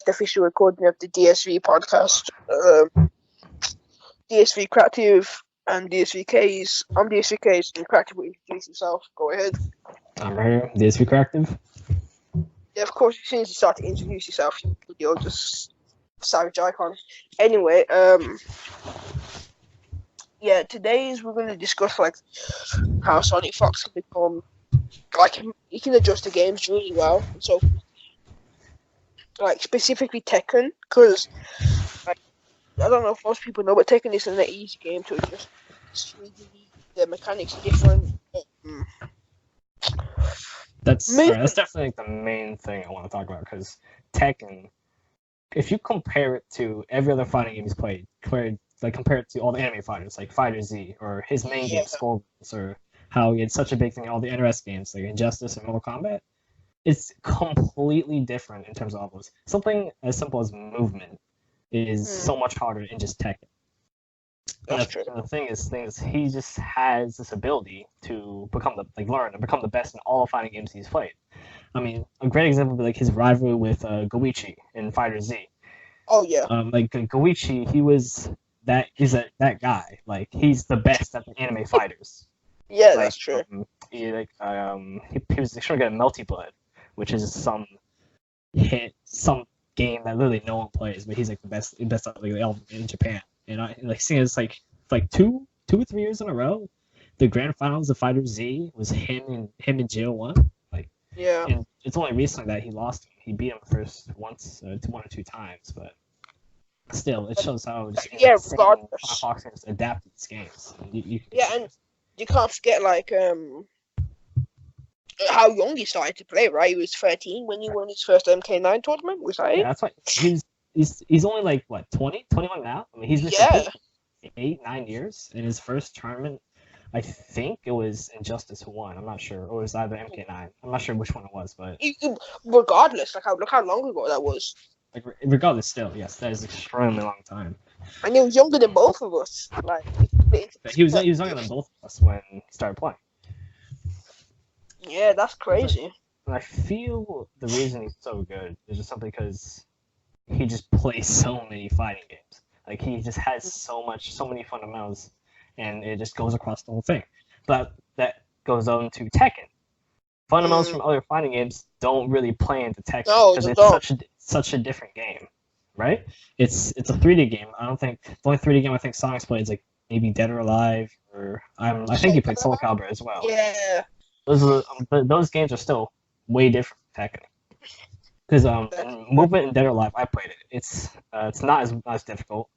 the official recording of the DsV podcast. DsV Creative and DsV Kz. I'm DsV Kz, and Creative will introduce himself. Go ahead. I'm right here, DsV Creative. Yeah, of course, as soon as you start to introduce yourself, you're just savage icon. Anyway, yeah, today's we're going to discuss like how Sonicfox can become like he can adjust the games really well, and so like specifically Tekken, because like I don't know if most people know, but Tekken isn't an easy game to adjust. It's really, the mechanics are different. That's definitely like the main thing I want to talk about, because Tekken, if you compare it to every other fighting game he's played, compare it to all the anime fighters like Fighter Z or his main game Skullgirls, or how he had such a big thing in all the NRS games like Injustice and Mortal Kombat, it's completely different in terms of all those. Something as simple as movement is so much harder in just Tekken. And the thing is, he just has this ability to become learn and become the best in all the fighting games he's played. I mean, a great example would be like his rivalry with Goichi in Fighter Z. Oh yeah. Like Goichi, he's that guy. Like he's the best at the anime fighters. Yeah, like, that's true. He was trying to get a Melty Blood, which is some game that literally no one plays, but he's like the best in Japan. And I like seeing it's like 2 or 3 years in a row, the grand finals of Fighter Z was him and Jill won. Like yeah, and it's only recently that he lost him. He beat him first once, 1 or 2 times, but still, it shows how just Fox has adapted these games. And you can't forget like how young he started to play. Right, he was 13 when he won his first MK9 tournament. Was that it? Yeah, that's right. He's only like what 20, 21 now. I mean, he's been 8-9 years. In his first tournament, I think it was Injustice who won. I'm not sure, or it was either MK9. I'm not sure which one it was, but regardless, look how long ago that was. Like regardless, still yes, that is an extremely long time. And he was younger than both of us. Like he was younger than both of us when he started playing. Yeah, that's crazy. And I feel the reason he's so good is just simply because he just plays so many fighting games. Like he just has so many fundamentals, and it just goes across the whole thing. But that goes on to Tekken. Fundamentals from other fighting games don't really play into Tekken because it's such a different game, right? It's a 3D game. I don't think the only 3D game I think Sonic's played is like maybe Dead or Alive, or I think he played Soul Calibur as well. Yeah. Those games are still way different from Tekken. Because movement in Dead or Alive, I played it. It's not as difficult.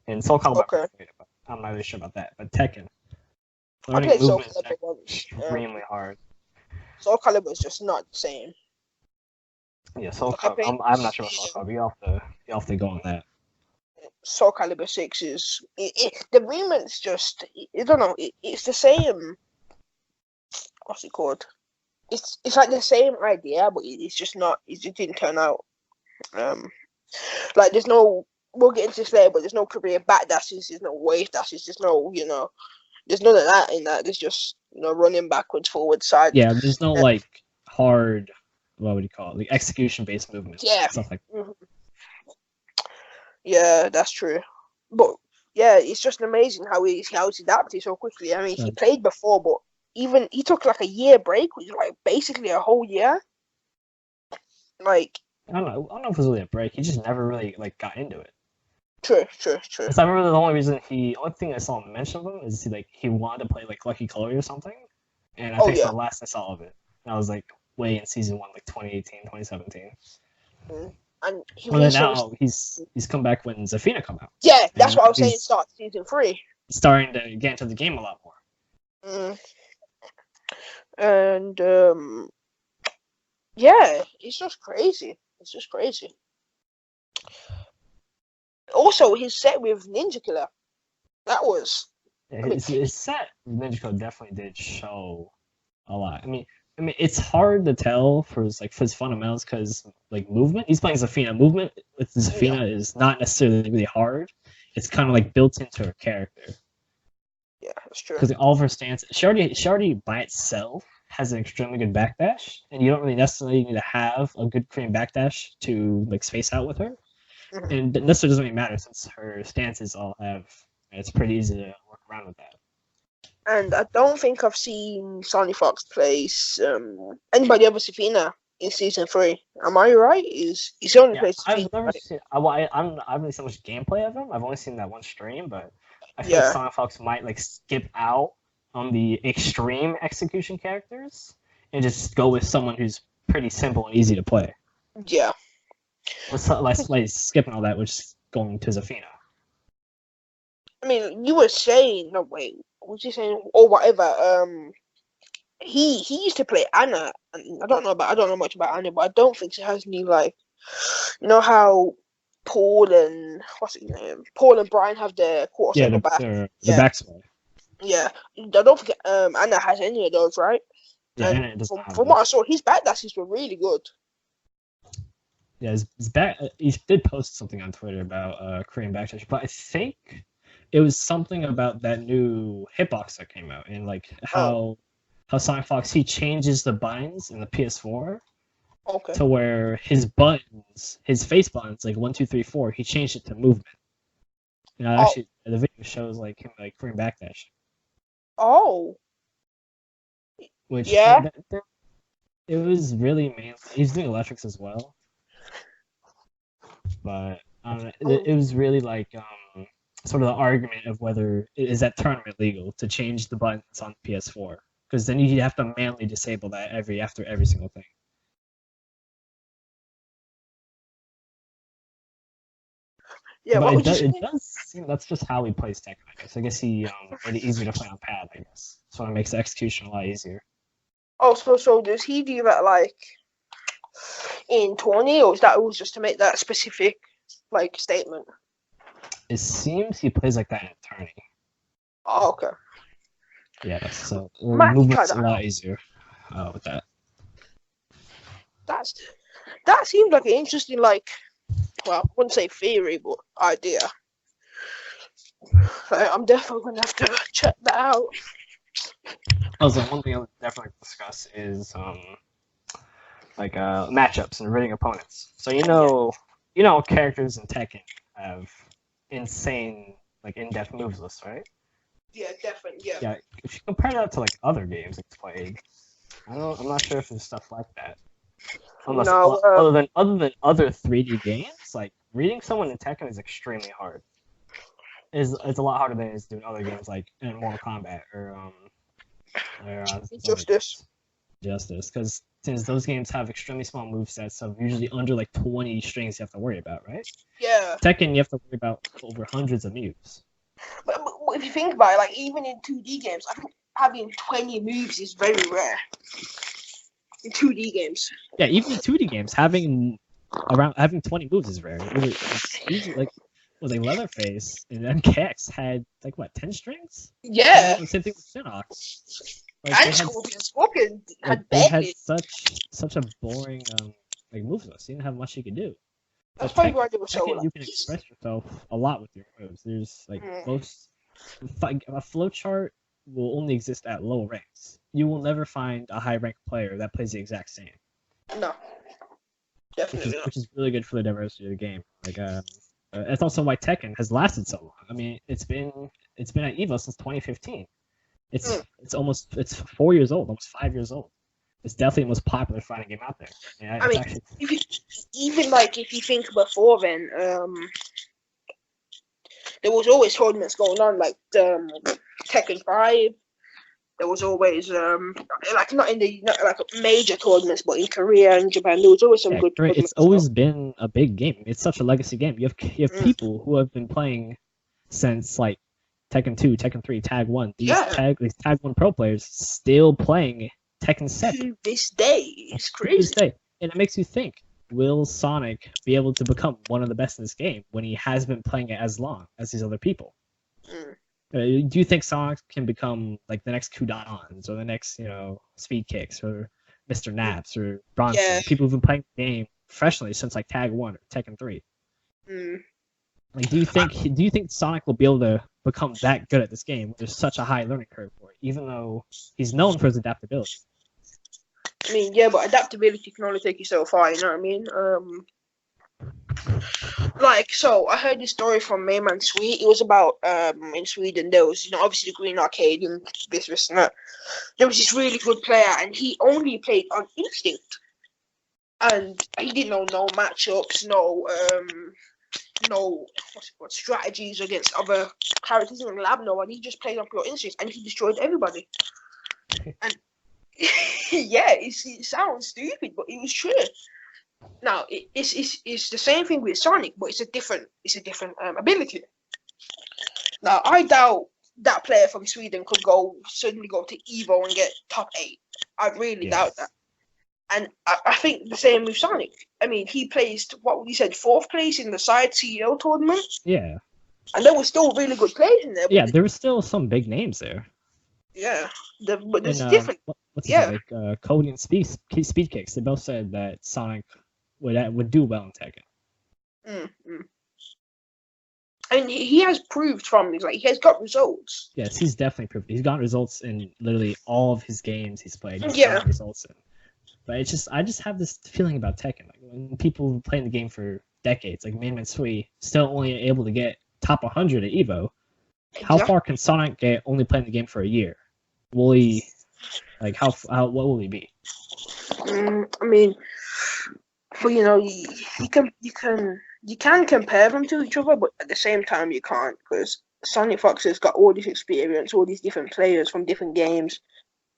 And Soul Calibur, I'm not really sure about that. But Tekken, learning movement is extremely hard. Soul Calibur is just not the same. Yeah, Soul Calibur. I'm not sure about Soul Calibur. You have to go on that. Soul Calibur 6 is the movement's just I don't know. It's the same. What's it called? It's like the same idea, but it's just not. It just didn't turn out. Like there's no. We'll get into this later, but there's no career back dashes. There's no wave dashes. There's no. There's none of that in that. There's just running backwards, forward, side. Yeah, there's no like hard. What would you call it? Like execution based movements. Yeah. Stuff like that. Mm-hmm. Yeah, that's true. But yeah, it's just amazing how he's adapted so quickly. I mean, he played before, but even he took like a year break, which is like basically a whole year. Like I don't know if it was really a break. He just never really like got into it. True. Because I remember the only thing I saw him mention of him is he wanted to play like Lucky Chloe or something, and I think it's the last I saw of it. And I was like way in season 1, like 2018, 2017. And now he's come back when Zafina come out. Yeah, that's what I was saying. Start season 3. Starting to get into the game a lot more. And yeah, it's just crazy. Also, his set with Ninja Killer, that was. His set with Ninja Killer definitely did show a lot. I mean, it's hard to tell for his fundamentals because like movement. He's playing Zafina. Movement with Zafina is not necessarily really hard. It's kind of like built into her character. Yeah, that's true. Because all of her stance, she already by itself has an extremely good backdash, and you don't really necessarily need to have a good Korean backdash to like space out with her. Mhm. And it necessarily doesn't really matter since her stances all have. It's pretty easy to work around with that. And I don't think I've seen Sonicfox place anybody ever Safina in season 3. Am I right? He's the only Yeah, place Safina, I've never right? seen. I haven't really seen much gameplay of him. I've only seen that one stream, but I feel like Yeah, Sonic Fox might like skip out on the extreme execution characters and just go with someone who's pretty simple and easy to play. yeah. Like skipping all that, which is going to Zafina. I mean, you were saying no wait, what was you saying or whatever? He used to play Anna, and I don't know much about Anna, but I don't think she has any like, you know how Paul and what's his name? Paul and Brian have their quarter Yeah, circle back. the Yeah, backspin. yeah. I don't think Anna has any of those, right? Yeah, And Anna doesn't have from those. what I saw, his backdashes were really good. Yeah, his back. He did post something on Twitter about Korean backdash, but I think it was something about that new hitbox that came out and like how Sonic Fox he changes the buttons in the PS4 Okay. to where his buttons, his face buttons, like 1, 2, 3, 4, he changed it to movement. You know, actually, the video shows like him like Korean backdash, Oh, which yeah. it was really mainly he's doing electrics as well, but it was really like sort of the argument of whether is that tournament legal to change the buttons on PS4 because then you have to manually disable that after every single thing. Yeah, But what would you say? it does seem that's just how he plays Tekken, I guess. I guess he made it easier to play on pad, I guess. So it makes the execution a lot easier. Oh, so does he do that like in 20, or is that always just to make that specific like statement? It seems he plays like that in Tourney. Oh, okay. Yeah, so Might movement's try a that lot out. easier with that. That seems like an interesting well, I wouldn't say theory, but idea. I'm definitely gonna have to check that out. Also, one thing I would definitely discuss is matchups and reading opponents. So you know characters in Tekken have insane like in-depth moves lists, right? Yeah, definitely. Yeah. Yeah, if you compare that to like other games it's played, I'm not sure if there's stuff like that. Unless No. other than other 3D games, like reading someone in Tekken is extremely hard. It's a lot harder than it is doing other games like in Mortal Kombat or Justice. because since those games have extremely small movesets of usually under like 20 strings you have to worry about, right? Yeah. Tekken you have to worry about over hundreds of moves. But if you think about it, like even in 2D games, I think having 20 moves is very rare. In 2D games. Yeah, even in 2D games, having 20 moves is rare. It's usually like Leatherface and MKX had like what 10 strings? Yeah. The same thing with Shinox. And Scorpion had they had barely. such a boring move list. You didn't have much you could do. That's probably why they were so. You can express yourself a lot with your moves. There's a flowchart will only exist at low ranks. You will never find a high ranked player that plays the exact same. No, definitely not. Which is really good for the diversity of the game. That's also why Tekken has lasted so long. I mean, it's been at Evo since 2015. It's 4 years old, almost 5 years old. It's definitely the most popular fighting game out there. Yeah, I mean, if you think before then, there was always tournaments going on, like Tekken 5. There was always not major tournaments, but in Korea and Japan, there was always some good tournaments. It's always been a big game. It's such a legacy game. You have people who have been playing since like Tekken 2, Tekken 3, Tag 1. These Tag 1 pro players still playing Tekken 7. To this day, it's crazy. To this day. And it makes you think, will Sonic be able to become one of the best in this game when he has been playing it as long as these other people? Do you think Sonic can become like the next Kudanons or the next, Speed Kicks or Mr. Naps or Bronson? Yeah. People who've been playing the game professionally since like Tag 1 or Tekken 3. Like, do you think Sonic will be able to become that good at this game? There's such a high learning curve for it, even though he's known for his adaptability. I mean, yeah, but adaptability can only take you so far. You know what I mean? Like, so I heard this story from Mayman Sweet. It was about in Sweden there was, you know, obviously the Green Arcade and this and that. There was this really good player, and he only played on instinct, and he didn't know no matchups, no what strategies against other characters in the lab. No, and he just played on pure instinct, and he destroyed everybody. And yeah, it sounds stupid, but it was true. Now it's the same thing with Sonic, but it's a different ability. Now I doubt that player from Sweden could suddenly go to Evo and get top 8. I really doubt that. And I think the same with Sonic. I mean, he placed what we said 4th place in the side CEO tournament. Yeah. And there were still really good players in there. Yeah, there were still some big names there. Yeah, but there's different. What's it like? Cody and Speed Kz. They both said that Sonic would do well in Tekken. Mm-hmm. And he has proved from this, like, he has got results. Yes, he's definitely proved. He's got results in literally all of his games he's played. He's got results in. But it's just, I just have this feeling about Tekken. Like, when people playing the game for decades, like Mayman Sweet, still only able to get top 100 at Evo. How far can Sonic get only playing the game for a year? Will he, like, what will he be? I mean, but you know, you can compare them to each other, but at the same time you can't, because Sonicfox has got all this experience, all these different players from different games,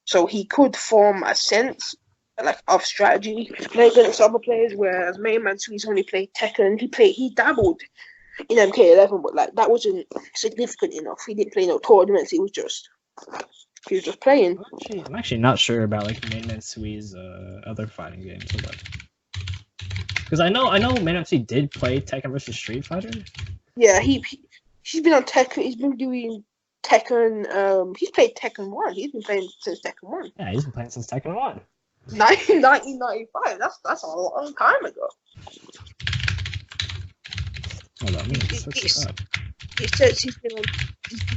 so he could form a sense like of strategy to play against other players. Whereas Mayman Sweet's only played Tekken, he dabbled in MK11, but like that wasn't significant enough. He didn't play no tournaments. He was just playing. I'm actually not sure about like Mayman Sweet's other fighting games. Because I know Mayman Sweet did play Tekken versus Street Fighter. Yeah, he's been on Tekken. He's been doing Tekken. He's played Tekken 1. He's been playing since Tekken 1. Yeah, he's been playing since Tekken 1. 1995. That's a long time ago. Hold on, it says he's been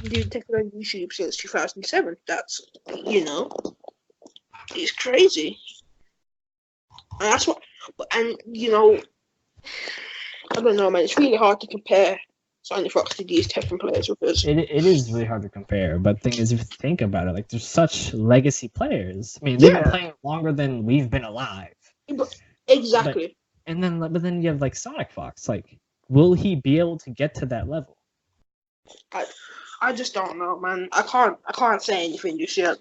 doing Tekken on YouTube since 2007. That's, you know, it's crazy. And that's what. And you know, I don't know, man. It's really hard to compare Sonicfox to these Tekken players because it is really hard to compare. But the thing is, if you think about it, like there's such legacy players. I mean, they've been playing longer than we've been alive. Exactly. But then you have like Sonicfox. Like, will he be able to get to that level? I just don't know, man. I can't say anything just yet.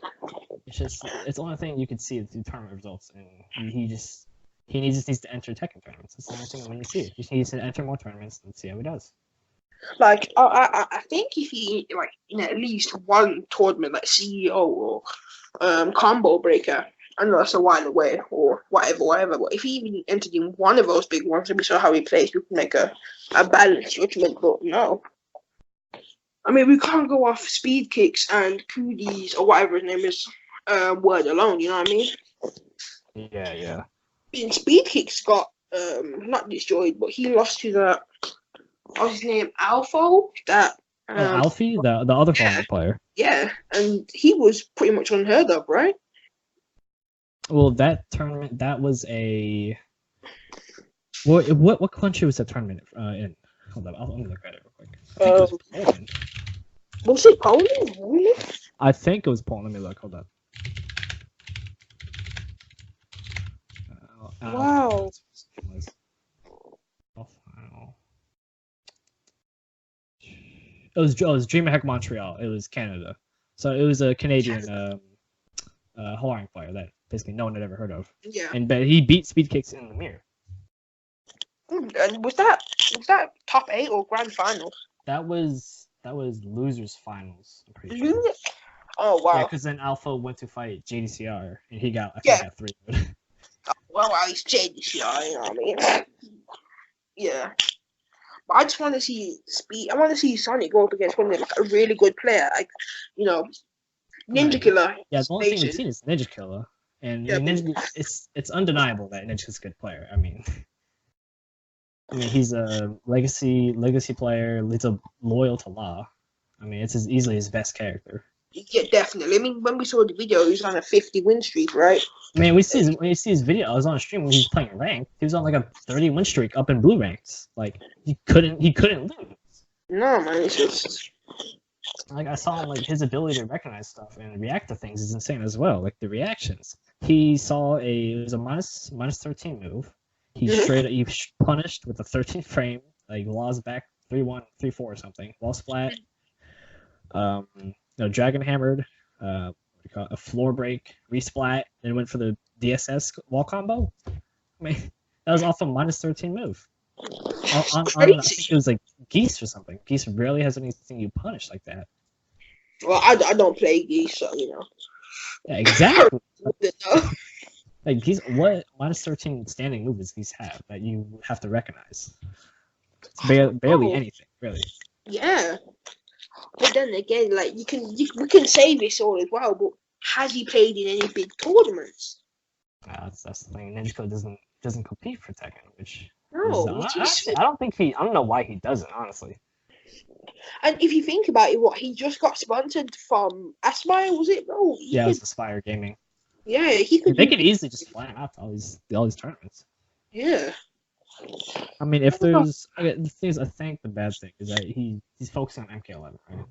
It's the only thing you can see through tournament results, and he just needs to enter Tekken tournaments. That's the only thing when you see it. He just needs to enter more tournaments and see how he does. Like I think if he like in at least one tournament like CEO or Combo Breaker, I know that's a while away or whatever, but if he even entered in one of those big ones and we saw how he plays, we can make a balanced judgment. But no, I mean, we can't go off Speed Kz and Cooties or whatever his name is word alone, you know what I mean? Yeah. And Speed Kz got not destroyed, but he lost to the what's his name, Alpha? Alfie, the other former player. Yeah, and he was pretty much unheard of, right? Well, that tournament, that was a... What country was that tournament in? Hold up, I'm going to look at it real quick. I think it was Poland. Was it Poland? Really? I think it was Poland. Let me look, hold up. Wow. It was DreamHack Montreal. It was Canada. So it was a Canadian Hawaiian player that basically no one had ever heard of. Yeah. But he beat Speed Kz in the mirror. And was that top 8 or grand finals? That was losers finals. I'm pretty sure. Loser? Oh wow. Yeah, because then Alpha went to fight JDCR and he got I got 3. Well, at least JDCR, you know what I mean? Yeah. But I just want to see Speed. I want to see Sonic go up against one of like a really good player, like, you know, Ninja Killer. Yeah, the only thing we've seen is Ninja Killer, and it's undeniable that Ninja's a good player. I mean, he's a legacy player. He's loyal to Law. I mean, it's easily his best character. Yeah, definitely. I mean, when we saw the video, he was on a 50 win streak, right? I mean, when you see his video, I was on a stream when he was playing ranked. He was on like a 30 win streak up in blue ranks. Like he couldn't lose. No, man, it's just Like I saw him, like his ability to recognize stuff and react to things is insane as well. Like the reactions. It was a minus 13 move. He punished with a 13 frame, like lost back 3-1, 3-4 or something. Lost flat. Dragon hammered. A floor break, resplat, then went for the DSS wall combo. I mean, that was off a minus 13 move. I think it was like Geese or something. Geese rarely has anything you punish like that. Well, I don't play Geese, so you know. Yeah, exactly. Like Geese, what minus 13 standing moves does Geese have that you have to recognize? It's barely anything, really. Yeah. But then again, like we can say this all as well, but has he played in any big tournaments? That's the thing. Ninja doesn't compete for Tekken, which I don't know why he doesn't, honestly. And if you think about it, he just got sponsored from Aspire, was it? Bro, it was Aspire Gaming. Yeah, they could easily just fly him out to all these tournaments. Yeah. I mean, if there's the thing is, I think the bad thing is that he's focusing on MK11, right?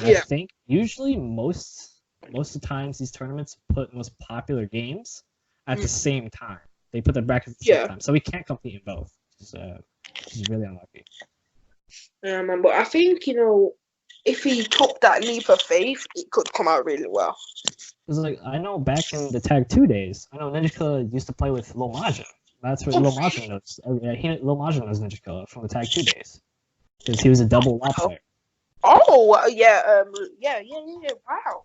And I think usually most of the times these tournaments put most popular games at the same time. They put the brackets at the same time, so we can't compete in both. He's really unlucky. Yeah, man. But I think if he took that leap of faith, it could come out really well. It's like I know back in the Tag 2 days, I know Ninja used to play with Lil Majin. That's what Lil Majin knows. Lil Majin knows Ninja from the Tag 2 days because he was a double WoW player. Oh yeah, wow.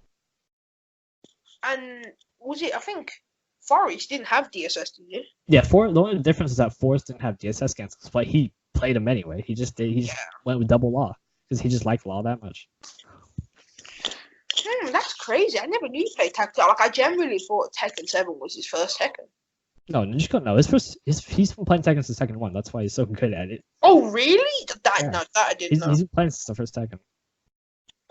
And was it? I think Forest didn't have DSS, did he? Yeah, the only difference is that Forest didn't have DSS cancels, but he played him anyway. He just went with double law because he just liked law that much. That's crazy. I never knew he played Tekken. Like I generally thought Tekken 7 was his first Tekken. No, Ninja no. He's been playing Tekken since Tekken 1. That's why he's so good at it. Oh really? That I didn't know. He's been playing since the first Tekken.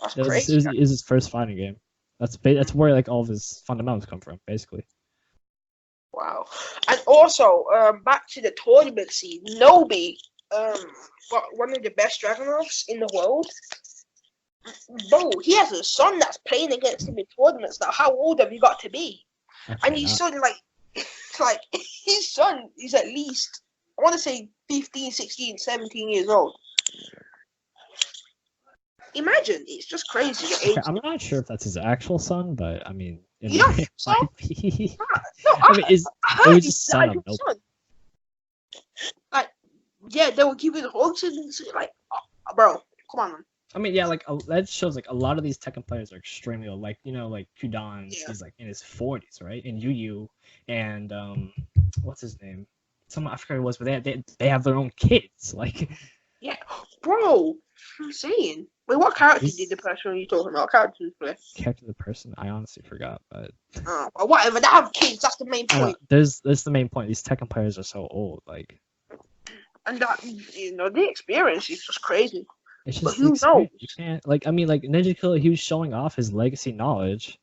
That's crazy. It was his first fighting game. That's where like all of his fundamentals come from, basically. Wow. And also, back to the tournament scene, Nobi, one of the best Dragunovs in the world. Bro, he has a son that's playing against him in tournaments now. How old have you got to be? And his son, like his son is at least, I want to say 15, 16, 17 years old. Imagine, it's just crazy. I'm not sure if that's his actual son, but I mean, it might be. No, it was his son of Nobi. Like, yeah, they were giving hugs and like, bro, come on, man. I mean, yeah, like that shows like a lot of these Tekken players are extremely old. Like like Kudan, he's like in his 40s, right? And Yu and what's his name? I forgot who it was, but they have their own kids. Like, yeah, bro, I'm saying. Wait, what character did the person you're talking about? What character did play? Character the person, I honestly forgot, but well, whatever. They have kids. That's the main point. That's the main point. These Tekken players are so old, like, and that the experience is just crazy. It's just but who knows? You can't Ninja he was showing off his legacy knowledge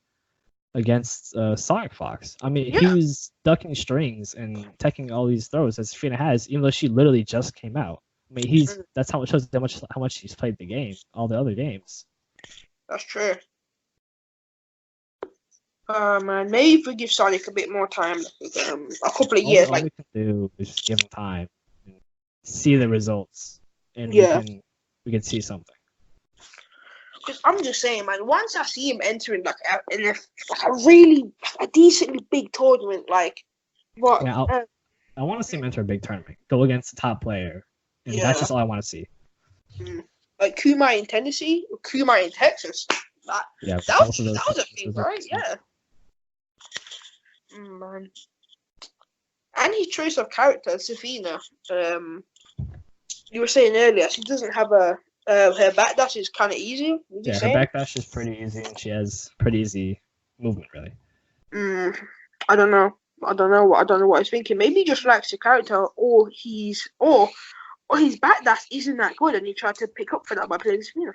against Sonicfox. I mean, he was ducking strings and taking all these throws that Fina has, even though she literally just came out. I mean, that's how it shows how much he's played the game, all the other games. That's true. Man, maybe if we give Sonic a bit more time, a couple of years, all we can do is just give him time, and see the results, and we can see something. Because I'm just saying, man, once I see him entering a decently big tournament, like what? Yeah, I want to see him enter a big tournament, go against the top player, and that's just all I want to see. Like Kumai in Tennessee or Kumai in Texas. That was a thing, right? Yeah. Man. And his choice of character, Safina. You were saying earlier, she doesn't have her backdash is kind of easy. Her backdash is pretty easy, and she has pretty easy movement, really. I don't know what I was thinking. Maybe he just likes the character, or his backdash isn't that good, and he tried to pick up for that by playing Safina.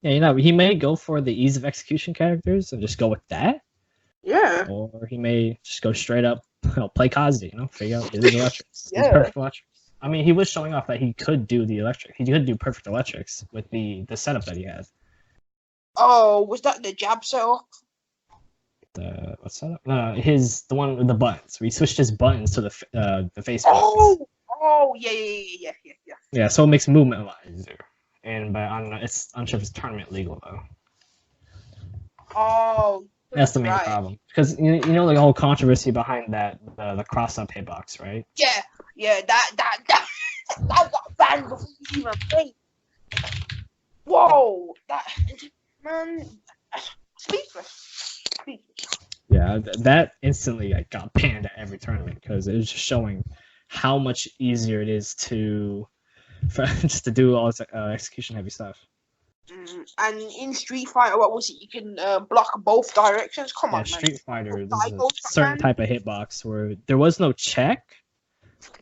Yeah, you know, he may go for the ease of execution characters and just go with that. Yeah. Or he may just go straight up, play Kz, figure out his electrics. Yeah. His perfect electrics. I mean, he was showing off that he could do the electric. He could do perfect electrics with the setup that he had. Oh, was that the jab setup? What setup? No, the one with the buttons. Where he switched his buttons to the face buttons. Oh, yeah. Yeah, so it makes movement a lot easier. But I don't know. I'm sure if it's tournament legal though. Oh. That's the main problem, because you know the whole controversy behind that the crossup hitbox, right? Yeah, that got banned before you even played. Whoa, that man, speechless. Yeah, that instantly got banned at every tournament because it was just showing how much easier it is just to do all this execution heavy stuff. And in Street Fighter, what was it? You can block both directions. Come on, man. Street Fighter, there's a certain type of hitbox where there was no check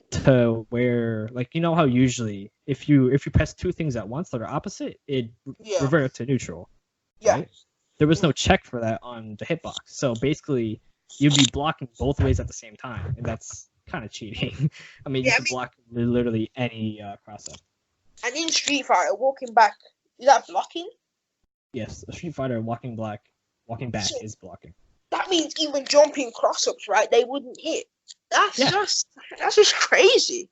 to where, like, you know how usually if you press two things at once that are opposite, it reverts to neutral. Yeah. Right? There was no check for that on the hitbox, so basically you'd be blocking both ways at the same time, and that's kind of cheating. I mean, you can block literally any crossup. And in Street Fighter, walking back. Is that blocking? Yes, a Street Fighter walking back is blocking. That means even jumping crossups, right? They wouldn't hit. That's just crazy.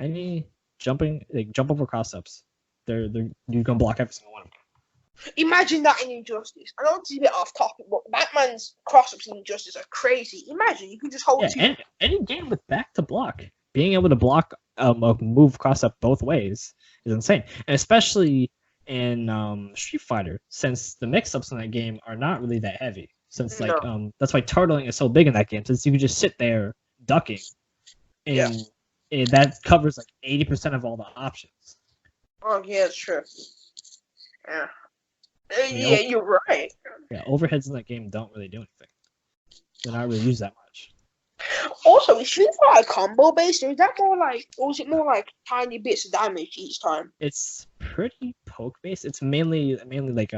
Any jump over crossups, you can block every single one of them. Imagine that in Injustice. I know it's a bit off topic, but Batman's crossups in Injustice are crazy. Imagine you can just hold two. Any game with back to block, being able to block a move crossup both ways is insane, and especially in Street Fighter, since the mix-ups in that game are not really that heavy. Since that's why turtling is so big in that game, since you can just sit there ducking, and that covers like 80% of all the options. Oh yeah, it's true. Yeah, you're right. Yeah, overheads in that game don't really do anything. They're not really used that much. Also, is Street Fighter combo based, or is that more like, or is it more like tiny bits of damage each time? It's pretty poke based. It's mainly like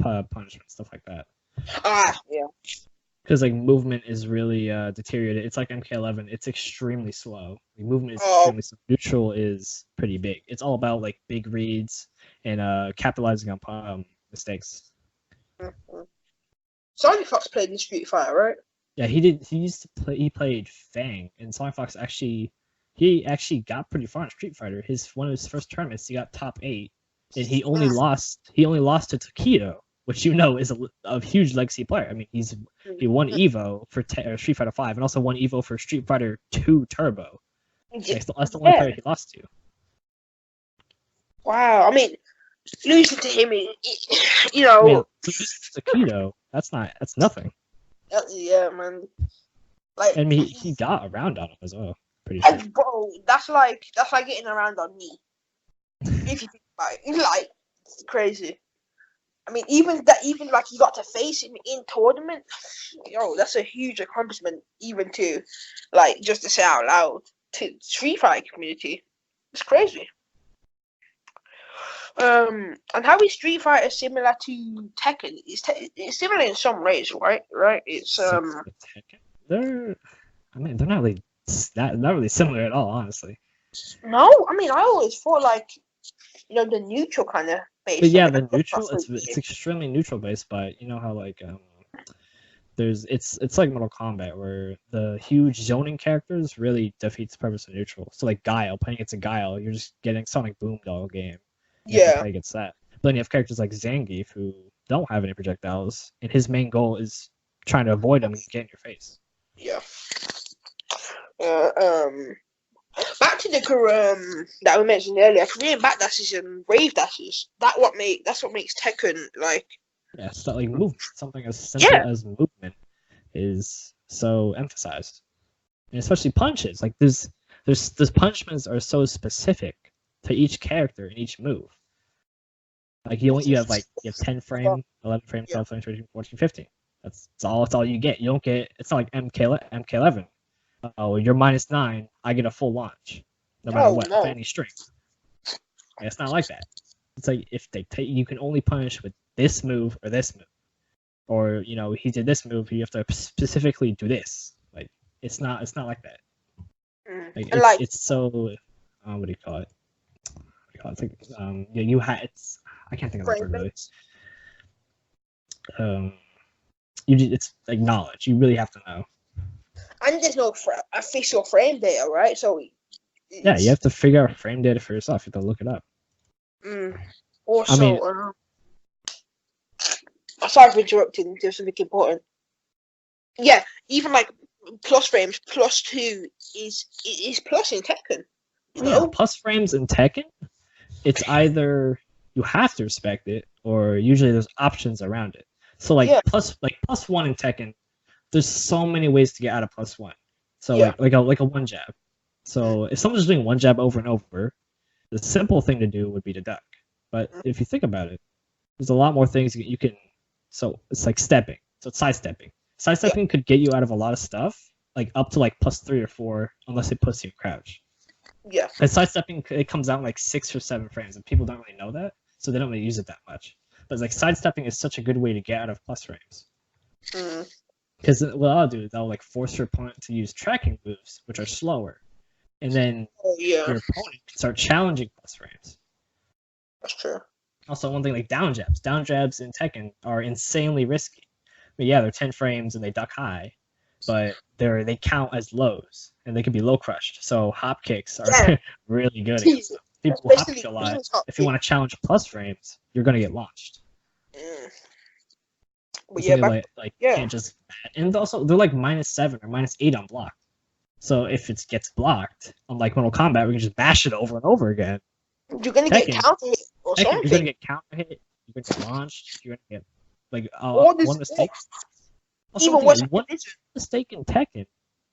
punishment, stuff like that. Yeah. Because like movement is really deteriorated. It's like MK11. It's extremely slow. The movement is extremely slow. Neutral is pretty big. It's all about like big reads and capitalizing on mistakes. Sonicfox played in Street Fighter, right? Yeah, he did. He used to play. He played Fang, and Sonicfox actually got pretty far in Street Fighter. One of his first tournaments, he got top 8, and he only lost to Takedo, which is a huge legacy player. I mean, he won Evo for Street Fighter 5, and also won Evo for Street Fighter 2 Turbo. That's the one player he lost to. Wow, I mean, losing to him, Takedo, that's nothing. Yeah, man. Like, and he got around on him as well. Pretty sure. Bro, that's like getting around on me. If you think about it, like, it's crazy. I mean, even like you got to face him in tournament. That's a huge accomplishment, even to like just to say out loud to Street Fighter community. It's crazy. And how is Street Fighter similar to Tekken? It's similar in some ways, right? Right? It's They're not really similar at all, honestly. No, I mean, I always thought like the neutral kind of base. But yeah, the neutral it's extremely neutral based, but you know how like it's like Mortal Kombat where the huge zoning characters really defeats the purpose of neutral. So like Guile, playing against a Guile, you're just getting Sonic Boom the whole game. Play against that. But then you have characters like Zangief who don't have any projectiles, and his main goal is trying to avoid them and get in your face. Yeah. Back to the that we mentioned earlier, Korean backdashes and wave dashes. That's what makes Tekken like. Yeah, so like movement, something as simple as movement, is so emphasized, and especially punches. Like those punishments are so specific to each character and each move. Like you have 10 frame, 11 frame, 12 frame, 13, 14, 15. That's all you get. You don't get. It's not like MK11. Oh, you're -9. I get a full launch, no matter what, any strength. It's not like that. It's like if they take, you can only punish with this move or this move, or he did this move, you have to specifically do this. Like it's not like that. It's so what do you call it? It's like it's I can't think of the word really. It's like knowledge. You really have to know. And there's no official frame data, right? So yeah, you have to figure out frame data for yourself. You have to look it up. Also, sorry for interrupting. There's something important. Yeah, even like plus frames, +2 is plus in Tekken. Yeah, plus frames in Tekken. It's either you have to respect it, or usually there's options around it. So plus +1 in Tekken, there's so many ways to get out of +1. So like a one jab. So if someone's doing one jab over and over, the simple thing to do would be to duck. But if you think about it, there's a lot more things you can. So it's like stepping. So it's sidestepping. Sidestepping could get you out of a lot of stuff, like up to like +3 or 4, unless it puts you in crouch. Yeah. And sidestepping, it comes out in like 6 or 7 frames, and people don't really know that, so they don't really use it that much. But like sidestepping is such a good way to get out of plus frames. Because what I'll do is I'll like force your opponent to use tracking moves, which are slower, and then your opponent can start challenging plus frames. That's true. Also, one thing like down jabs. Down jabs in Tekken are insanely risky. But yeah, they're 10 frames and they duck high, but they count as lows, and they can be low crushed. So hop kicks are really good against them. People hop kick a lot. If you want to challenge plus frames, you're gonna get launched. But you can't just. And also they're like -7 or -8 on block. So if it gets blocked, unlike Mortal Kombat, we can just bash it over and over again. You're gonna get counter hit or something. You're gonna get counter hit. You're gonna get launched. You're gonna get one mistake. Also, one mistake in Tekken,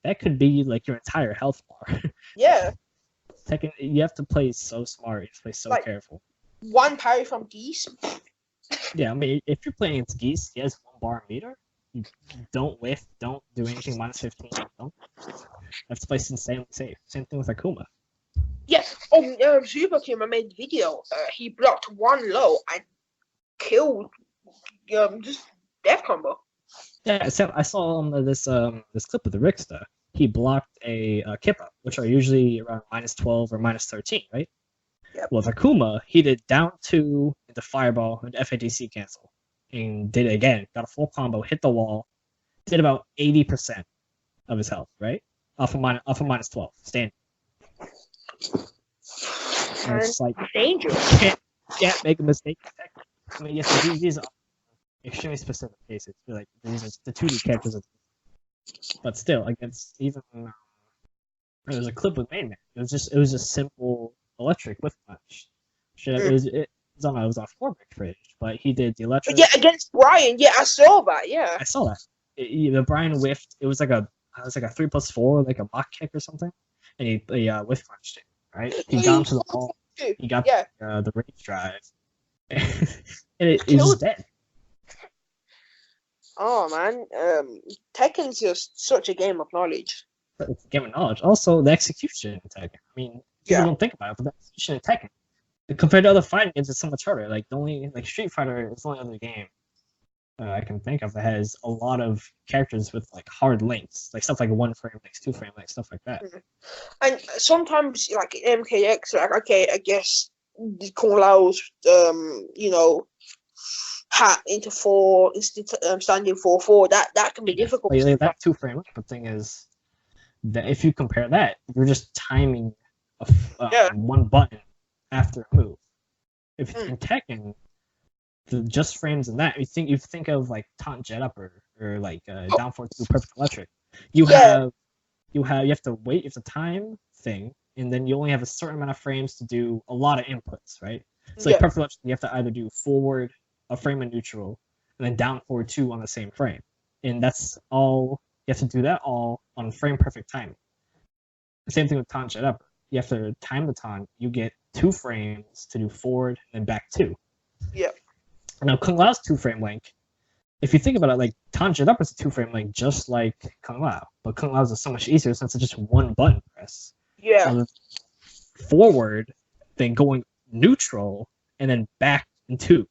that could be like your entire health bar. Yeah. Tekken, you have to play so smart. You have to play so careful. One parry from Geese. Yeah, I mean, if you're playing against Geese, he has 1 bar meter. You don't whiff, don't do anything -15. Don't. You have to play insanely safe. Same thing with Akuma. Yes. Super Akuma made the video. He blocked 1 low and killed just death combo. Yeah, I saw this clip of the Ricksta. He blocked a Kippa, which are usually around -12 or -13, right? Yep. Well, with Akuma, he did down 2 into Fireball and FADC cancel, and did it again. Got a full combo, hit the wall, did about 80% of his health, right? Off of -12, standing. And it's like dangerous. Can't make a mistake. I mean, yes, these are extremely specific cases. Like these are the 2D characters, but still, against even there was a clip with Main Man. It was just simple electric whiff punch. It was on 4-bit footage, but he did the electric. Yeah, against Brian. Yeah, I saw that. Yeah, I saw that. The Brian whiffed. It was like a 3+4, like a mock kick or something, and he whiff punched it. Right, he got him to the wall. He got the rage drive, and it was dead. Oh man, Tekken's just such a game of knowledge. It's a game of knowledge. Also, the execution in Tekken. I mean, people don't think about it, but the execution in Tekken, compared to other fighting games, it's so much harder. Like the only Street Fighter is the only other game I can think of that has a lot of characters with like hard links, like stuff like 1 frame links, 2 frame links, stuff like that. And sometimes, like in MKX, like okay, I guess Kung Lao's hat into 4 standing 4/4. That can be difficult. Like that 2 frame. The thing is that if you compare that, you're just timing one button after a move. If in Tekken, the just frames in that, you think of like taunt jet up or like down 4-2 perfect electric. You have to wait. It's a time thing, and then you only have a certain amount of frames to do a lot of inputs, right? So like perfect electric, you have to either do forward, a frame in neutral, and then down 4-2 on the same frame, and that's all. You have to do that all on frame perfect timing. The same thing with taunt jet up. You have to time the taunt. You get 2 frames to do forward and then back 2. Yeah. Now Kung Lao's 2 frame link. If you think about it, like taunt jet up is a 2 frame link, just like Kung Lao, but Kung Lao's is so much easier since it's just 1 button press. Yeah. Forward, then going neutral and then back in 2.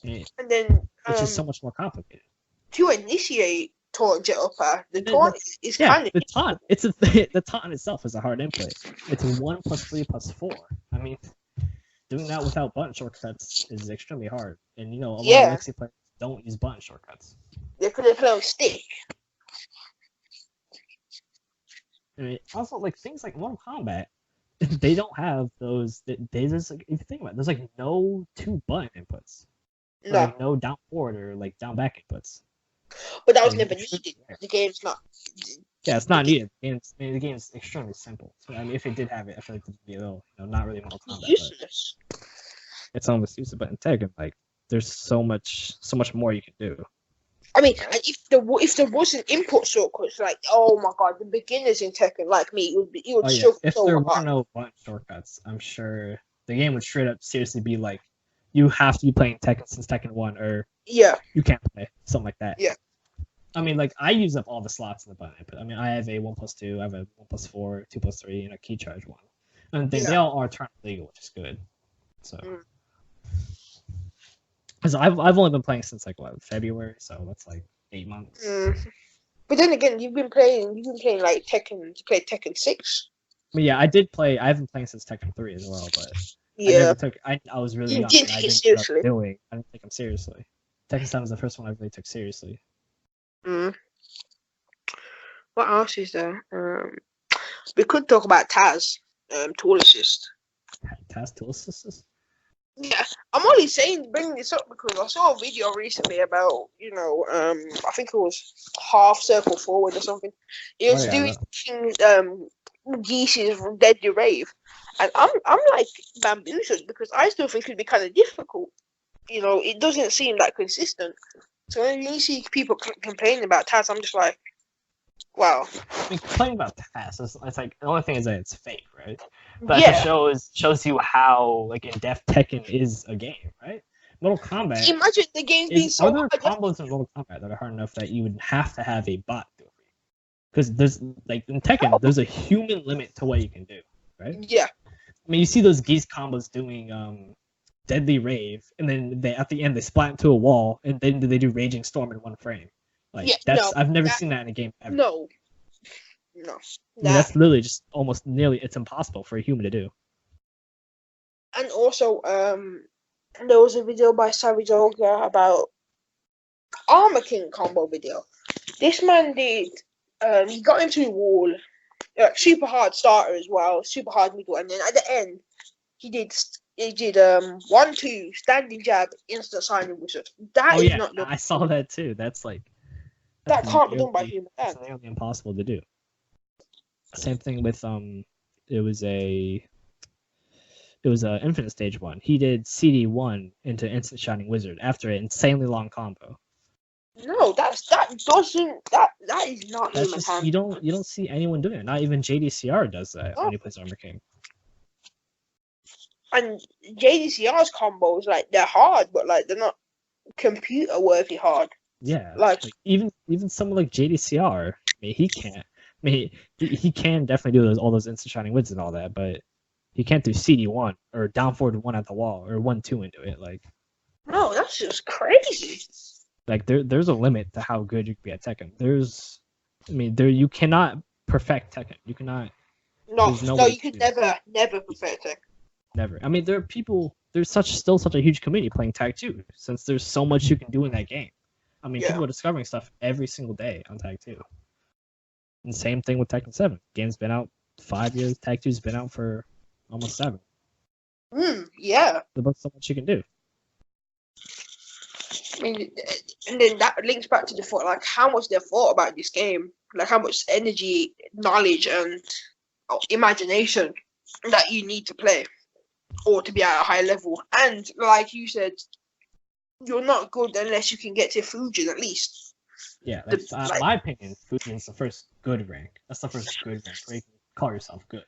And then which is so much more complicated. To initiate taunt jet upper, the taunt is kind of the taunt. The taunt itself is a hard input. It's 1 + 3 + 4. I mean, doing that without button shortcuts is extremely hard. And a lot of Lexi players don't use button shortcuts. They play on stick. I mean, also, like, things like Mortal Kombat, they don't have those. They just, like, if you think about it, there's like no 2 button inputs. No. Like, no down forward or like down back inputs. But that was never needed. The game's not. Yeah, it's not needed. The game's extremely simple. So, I mean, if it did have it, I feel like it would be a little, not really Mortal Kombat. Useless. It's almost useless. But in Tekken, like, there's so much more you can do. I mean, if there wasn't input shortcuts, like, oh my god, the beginners in Tekken like me, it would struggle If so there hard. were no button shortcuts, I'm sure the game would straight up seriously be like, you have to be playing Tekken since Tekken 1, or you can't play, something like that. Yeah. I mean, like, I use up all the slots in the button input. I mean, I have a 1 + 2, I have a 1 + 4, 2 + 3, and a key charge 1. And they all are turn legal, which is good. So, because I've only been playing since like February, so that's like 8 months. But then again, you've been playing like Tekken. You played Tekken 6. I mean, yeah, I did play. I haven't played since Tekken 3 as well, but I was really young. Didn't take it seriously. I didn't take them seriously. Tekken 7 was the first one I really took seriously. What else is there? We could talk about Taz, tool assist. Taz tool assist? Yeah, I'm only bringing this up because I saw a video recently about, I think it was half circle forward or something. It was doing Geese's Deadly Rave, and I'm like bamboozled because I still think it'd be kind of difficult. It doesn't seem that consistent. So when you see people complaining about Taz, I'm just like, wow. I mean, complaining about Taz, it's like, the only thing is that it's fake, right? But it shows you how, like, in-depth Tekken is a game, right? Mortal Kombat. Imagine the game being so hard. Are there combos in Mortal Kombat that are hard enough that you would have to have a bot do it for you? Because there's, like, in Tekken, there's a human limit to what you can do, right? Yeah. I mean, you see those Geese combos doing Deadly Rave, and then at the end they splat into a wall, and then they do Raging Storm in 1 frame. Like, I've never seen that in a game ever. No. I mean, that's literally just almost it's impossible for a human to do. And also, there was a video by Savage Olga about Armor King combo video. This man did, he got into the wall, super hard starter as well, super hard middle, and then at the end, he did 1-2 standing jab, instant signing wizard. That is not done. I saw that too. That's like that can't be done by human hands. It's nearly impossible to do. Same thing with it was a Infinite Stage 1. He did CD1 into Instant Shining Wizard after an insanely long combo. No, that is not human hands. You don't see anyone doing it. Not even JDCR does that when he plays Armor King. And JDCR's combos, like, they're hard, but like they're not computer worthy hard. Yeah, like even someone like JDCR, I mean, he can't. I mean, he can definitely do all those instant shining wizards and all that, but he can't do CD1 or down forward 1 at the wall or 1-2 into it. Like, no, that's just crazy. Like, there's a limit to how good you can be at Tekken. You cannot perfect Tekken. You cannot. No, you could never perfect Tekken. Never. I mean, there are people. There's still such a huge community playing Tag 2, since there's so much you can do in that game. I mean, people are discovering stuff every single day on Tag 2. And same thing with Tekken 7. Game's been out 5 years. Tag 2's been out for almost 7. Yeah. There's so much you can do. I mean, and then that links back to the thought, like, how much they've thought about this game, like how much energy, knowledge, and imagination that you need to play or to be at a high level. And like you said, you're not good unless you can get to Fujin at least. Yeah, that's, my opinion, Fujin is the first good rank. That's the first good rank where you can call yourself good.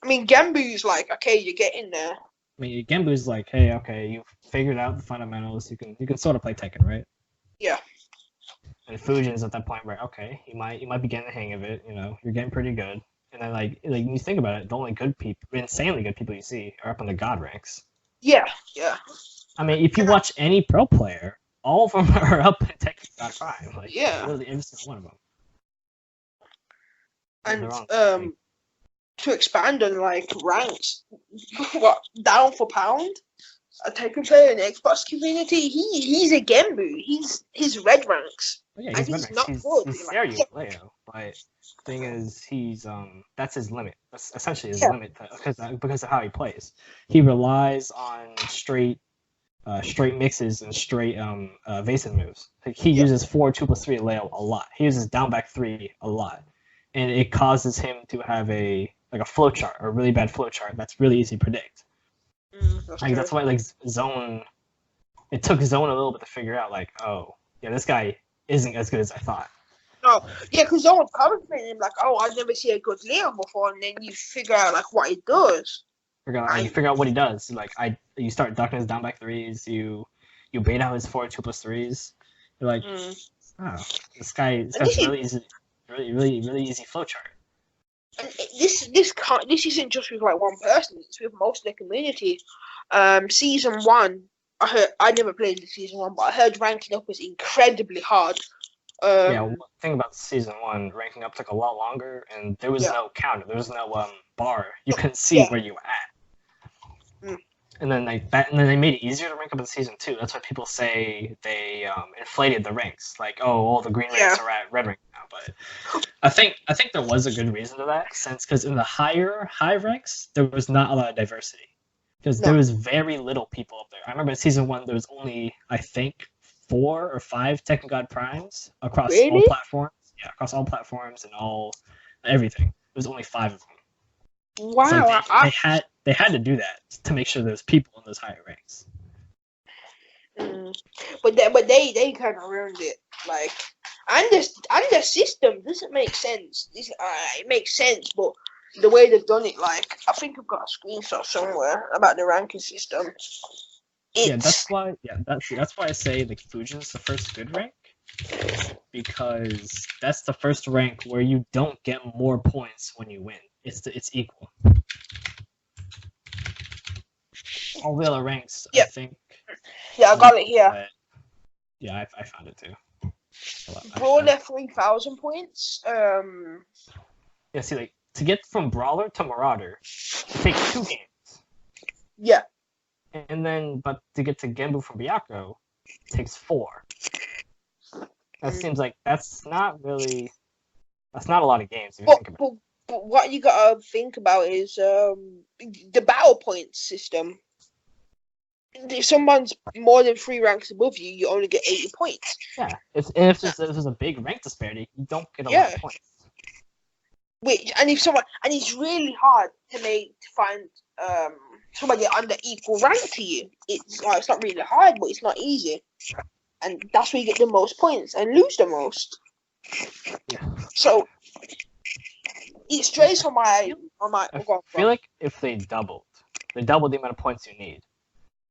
I mean, Genbu's like, okay, you're getting there. I mean, Genbu's like, hey, okay, you've figured out the fundamentals. You can sort of play Tekken, right? Yeah. And Fujin's at that point where, okay, you might be getting the hang of it. You're getting pretty good. And then like when you think about it, the only good people, insanely good people you see are up in the god ranks. Yeah, yeah. I mean, if you watch any pro player, all of them are up in Tekken God Prime. Like, yeah. literally every single one of them. And to expand on like ranks, what down for pound, a Tekken player in the Xbox community, he's a Genbu. He's red ranks. Oh, yeah, he's red ranks. Not good. He's Seryu Leo, but thing is, he's that's his limit. That's essentially his limit because of how he plays. He relies on straight mixes and straight evasive moves. Like, he uses 4 2+3 Leo a lot. He uses down back 3 a lot, and it causes him to have a flowchart, a really bad flowchart that's really easy to predict. That's why like Zone, it took Zone a little bit to figure out like, oh yeah, this guy isn't as good as I thought. Oh yeah, because Zone commented him like, oh, I've never seen a good Leo before, and then you figure out like what he does. You figure out what he does. Like you start ducking his down back 3s. You bait out his 4 2+3s. You're like, oh, this guy's really easy flowchart. And this isn't just with like one person. It's with most of the community. Season 1, I never played the season 1, but I heard ranking up was incredibly hard. One thing about season 1, ranking up took a lot longer, and there was no counter. There was no bar. You couldn't see where you were at. And then they made it easier to rank up in season 2. That's why people say they inflated the ranks. Like, oh, all the green ranks are at red rank now. But I think there was a good reason to that, because in the high ranks there was not a lot of diversity, because there was very little people up there. I remember in season 1 there was only, I think, 4 or 5 Tekken God Primes across all platforms. Yeah, across all platforms and everything. There was only 5 of them. Wow, so they had to do that to make sure there's people in those higher ranks. But they kind of ruined it. Like, and the system doesn't make sense. It makes sense, but the way they've done it, like, I think I've got a screenshot somewhere about the ranking system. That's why I say like Fujin's the first good rank, because that's the first rank where you don't get more points when you win. It's equal. All the other ranks, I think. Yeah, I got it here. Yeah, I found it too. Brawler 3,000 points. Yeah, see, like to get from Brawler to Marauder, it takes 2 games. Yeah. And then, but to get to Genbu from Byakko, it takes 4. That seems like that's not a lot of games if you think about it. But what you gotta think about is the battle points system. If someone's more than 3 ranks above you, you only get 80 points. Yeah, if there's a big rank disparity, you don't get a lot of points. And it's really hard to find somebody under equal rank to you. It's not really hard, but it's not easy, and that's where you get the most points and lose the most. Yeah. So it strays from my. I feel like if they doubled the amount of points you need,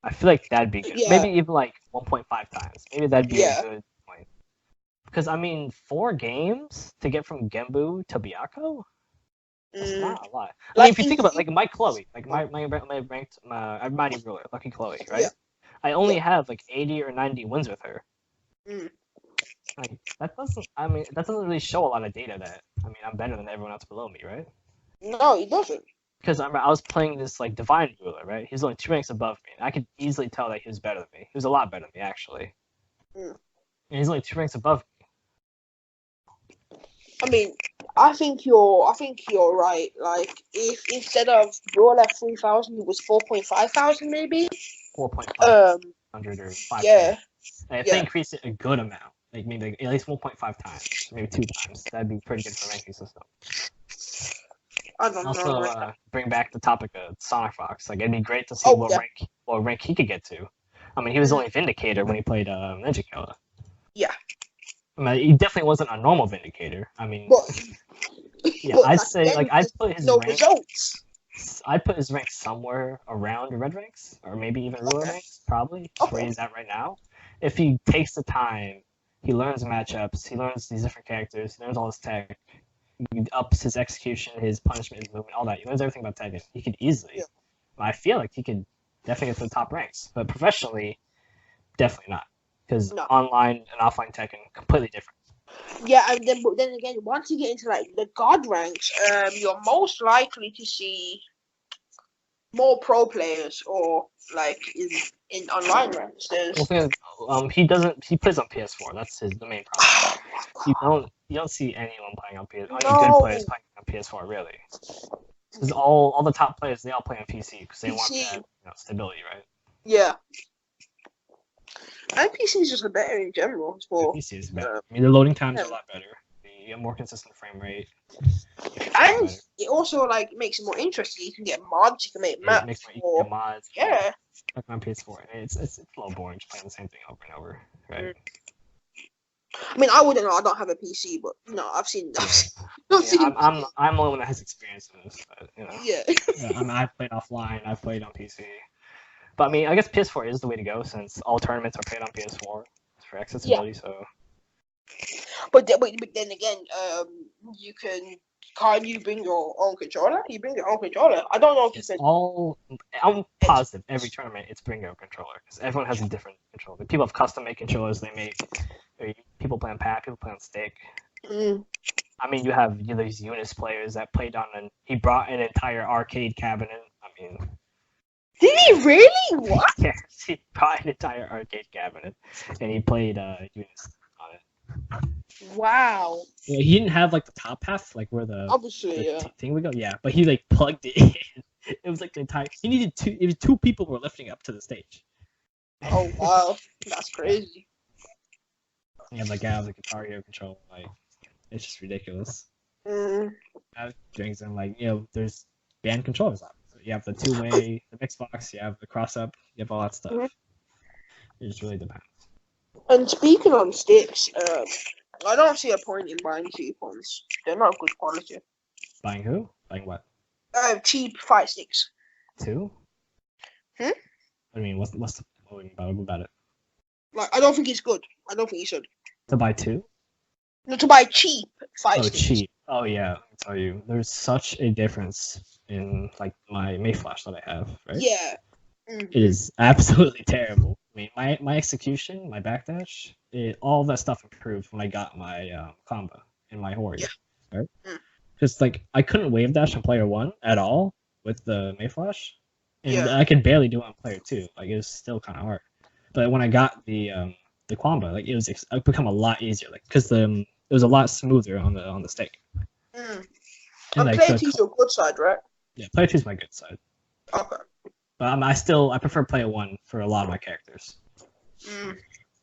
I feel like that'd be good. Yeah. Maybe even like 1.5 times. Maybe that'd be a good point. Because I mean, 4 games to get from Genbu to Byakko. That's not a lot. I mean, if you think about like my Chloe, like my ranked, I'm mighty ruler, Lucky Chloe, right? Yeah. I only have like 80 or 90 wins with her. Like that doesn't really show a lot of data that I'm better than everyone else below me, right? No, it doesn't. Because I was playing this like divine ruler, right? He's only 2 ranks above me, and I could easily tell that he was better than me. He was a lot better than me, actually. And he's only 2 ranks above me. I mean, I think you're right. Like, if instead of Brawler 3,000, it was 4,500 maybe. 4,500 or 5. Yeah. And if they increase it a good amount, like maybe at least 1.5 times, maybe 2 times, that'd be pretty good for a ranking system. I don't know. Also, bring back the topic of Sonicfox. Like, it'd be great to see what rank he could get to. I mean, he was only Vindicator when he played Ninja Killer. Yeah. I mean, he definitely wasn't a normal Vindicator. I mean, I'd say like I'd put his rank. Results. I'd put his rank somewhere around the red ranks, or maybe even ruler ranks, probably where he's at right now. If he takes the time, he learns matchups, he learns these different characters, he learns all his tech, He ups his execution, his punishment, his movement, all that. He learns everything about Tekken. He could easily. Yeah. I feel like he could definitely get to the top ranks, but professionally, definitely not. Because online and offline Tekken completely different. Yeah, and then again, once you get into like the god ranks, you're most likely to see more pro players or like in online ranks. He plays on PS4. That's the main problem. You don't see anyone playing on PS. Any good players playing on PS4 really. Because all the top players, they all play on PC because they want that stability, right? Yeah. And PC is just better in general. PC is better. I mean, the loading times are a lot better. You get more consistent frame rate. And it also like makes it more interesting. You can get mods. You can make maps. Makes mods. Yeah. Like on PS4, it's a little boring just playing the same thing over and over, right? I mean, I wouldn't know. I don't have a PC, but I've seen. I'm the only one that has experience in this, but Yeah. I've played offline. I've played on PC. But I mean, I guess PS4 is the way to go since all tournaments are played on PS4 for accessibility. Yeah. So. But then again, can't you bring your own controller? You bring your own controller. I don't know if it's I'm positive every tournament it's bring your own controller because everyone has a different controller. People have custom made controllers. They make people play on pad, people play on stick. I mean, you have these Eunice players that played on he brought an entire arcade cabinet. I mean. Did he really? What? Yes, he brought an entire arcade cabinet, and he played Eunice on it. Wow. Yeah, he didn't have like the top half, like where the thing would go. Yeah, but he like plugged it in. It was like the entire. He needed two. It was two people were lifting up to the stage. Oh wow, that's crazy. Yeah, like I have the Guitar Hero controller. Like, it's just ridiculous. Drinks and like there's band controllers on. You have the two-way, the Xbox, you have the crossup, you have all that stuff. It just really depends. And speaking on sticks, I don't see a point in buying cheap ones. They're not good quality. Buying who? Buying what? Cheap fight sticks. Two? I mean, what's the point about it? Like, I don't think it's good. I don't think you should. To buy two? No, to buy cheap fight sticks. Oh, cheap. Oh, yeah. I'll tell you. There's such a difference in, like, my Mayflash that I have, right? Yeah. It is absolutely terrible. I mean, my execution, my backdash, all that stuff improved when I got my combo in my Warrior, right? Just, like, I couldn't wave dash on player 1 at all with the Mayflash, and I could barely do it on player 2. Like, it was still kind of hard. But when I got the combo, like, it become a lot easier, like, because it was a lot smoother on the stick. And like, player 2's your good side, right? Yeah, player 2's my good side. Okay. But I prefer player 1 for a lot of my characters.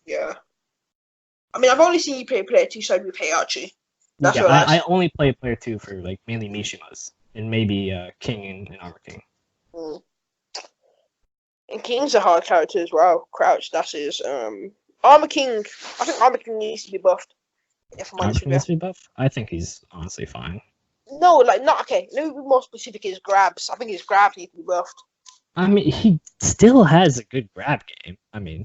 Yeah. I mean, I've only seen you play player 2 side with Heihachi. That's what I only play player 2 for like mainly Mishimas and maybe King and Armor King. And King's a hard character as well. Crouch, that's his. Armor King. I think Armor King needs to be buffed. If I'm honest with you. Needs to be buffed? I think he's honestly fine. No, like not okay. Let me be more specific. His grabs. I think his grabs need to be buffed. I mean, he still has a good grab game. I mean,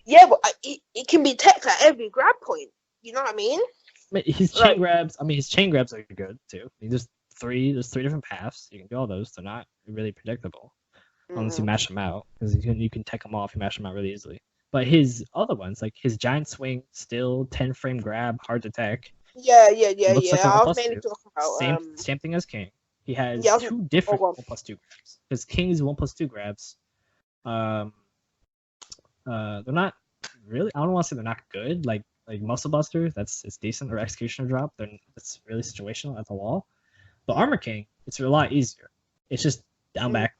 yeah, but it can be teched at every grab point. You know what I mean? His chain grabs. I mean, his chain grabs are good too. I mean, there's three different paths. You can do all those. They're not really predictable unless you mash them out, because you can tech them off. You mash them out really easily. But his other ones, like his giant swing, still 10 frame grab, hard to tech. Yeah. Like I was mainly talking about same thing as King. He has two different 1+2 grabs. Because King's 1+2 grabs, they're not really. I don't want to say they're not good. Like Muscle Buster, it's decent, or Executioner Drop. It's really situational at the wall. But Armor King, it's a lot easier. It's just down back.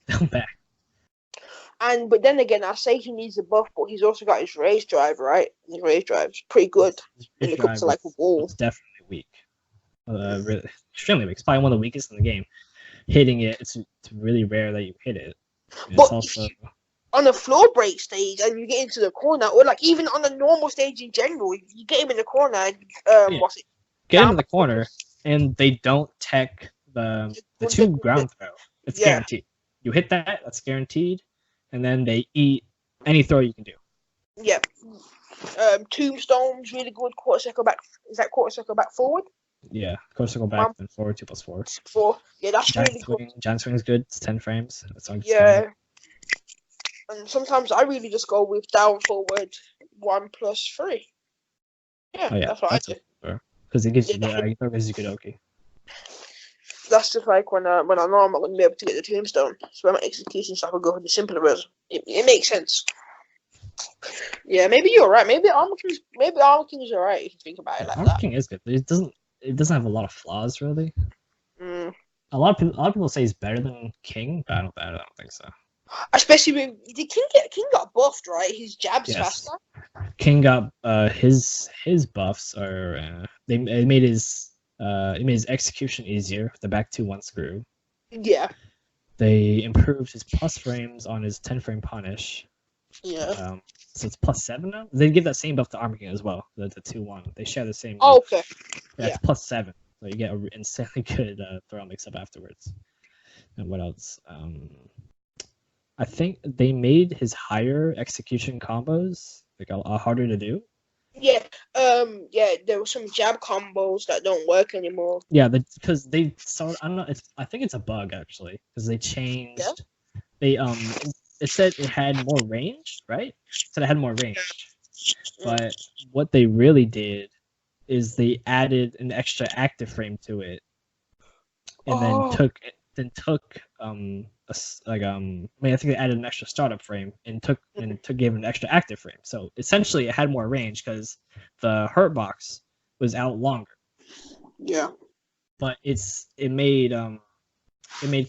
But then again, I say he needs a buff, but he's also got his raise drive, right? His raise drive's pretty good when it comes to like a wall. It's definitely weak. Really, extremely weak. It's probably one of the weakest in the game. Hitting it, it's really rare that you hit it. But also on the floor break stage, and you get into the corner, or like even on the normal stage in general, you get him in the corner. What's it? Get him in the corner, and they don't tech the two ground throw. It's guaranteed. You hit that, that's guaranteed. And then they eat any throw you can do. Yeah. Tombstone's really good. Quarter circle back. Is that quarter circle back forward? Yeah, go circle back, then forward 2+4. 4. Yeah, that's Giant really swing, good. giant swing is good. It's 10 frames. That's all. Yeah. And sometimes I really just go with down forward 1+3. Yeah, Oh yeah, that's what I do. Because it gives you the Kudoki. That's just like when I know I'm not going to be able to get the tombstone. So when my execution stuff will go for the simpler version. It makes sense. Yeah, maybe you're right. Maybe Armor King is alright if you think about it like Armor that. King is good. It doesn't have a lot of flaws really. Mm. A lot of people say he's better than King, but I don't think so. Especially when did King got buffed, right? His jab's faster. King got his buffs are they made his execution easier with the back 2-1 screw. Yeah. They improved his plus frames on his 10 frame punish. Yeah. So it's +7 now. They give that same buff to Armor King as well. The 2-1. They share the same. Oh, okay. Yeah, it's +7. So you get an insanely good throw mix up afterwards. And what else? I think they made his higher execution combos like a lot harder to do. Yeah. Yeah. There were some jab combos that don't work anymore. Yeah, because they started. I don't know. I think it's a bug actually because they changed. Yeah? They it said it had more range, right? It said it had more range, but what they really did is they added an extra active frame to it, and then took I think they added an extra startup frame and gave it an extra active frame. So essentially, it had more range because the hitbox was out longer. Yeah. But it made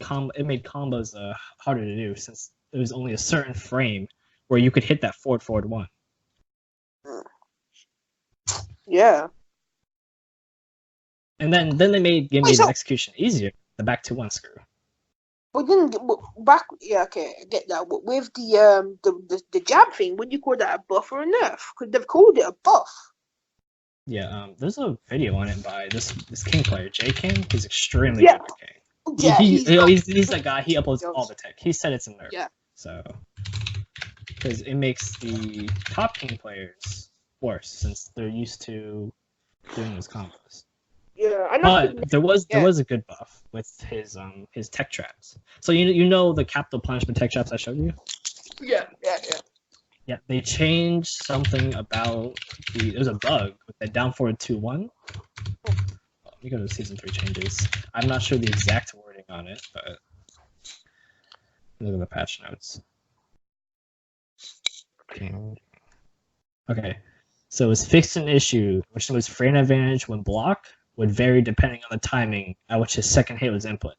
combos harder to do since there was only a certain frame where you could hit that forward 1. Yeah. And then they made the execution easier. The back 2-1 screw. But then okay, I get that. But with the jab thing, would you call that a buff or a nerf? Because they've called it a buff. Yeah, there's a video on it by this King player, J King. He's extremely good at King. Yeah, he's that guy. He uploads all the tech. He said it's a nerf. Yeah. So, because it makes the top King players worse since they're used to doing those combos. Yeah, I know. But there was a good buff with his tech traps. So you know the capital punishment tech traps I showed you. Yeah. Yeah, they changed something about there's a bug with the down forward 2-1. Let me go to season 3 changes. I'm not sure the exact wording on it, but look at the patch notes. Okay, so it's fixed an issue which was frame advantage when block would vary depending on the timing at which his second hit was input.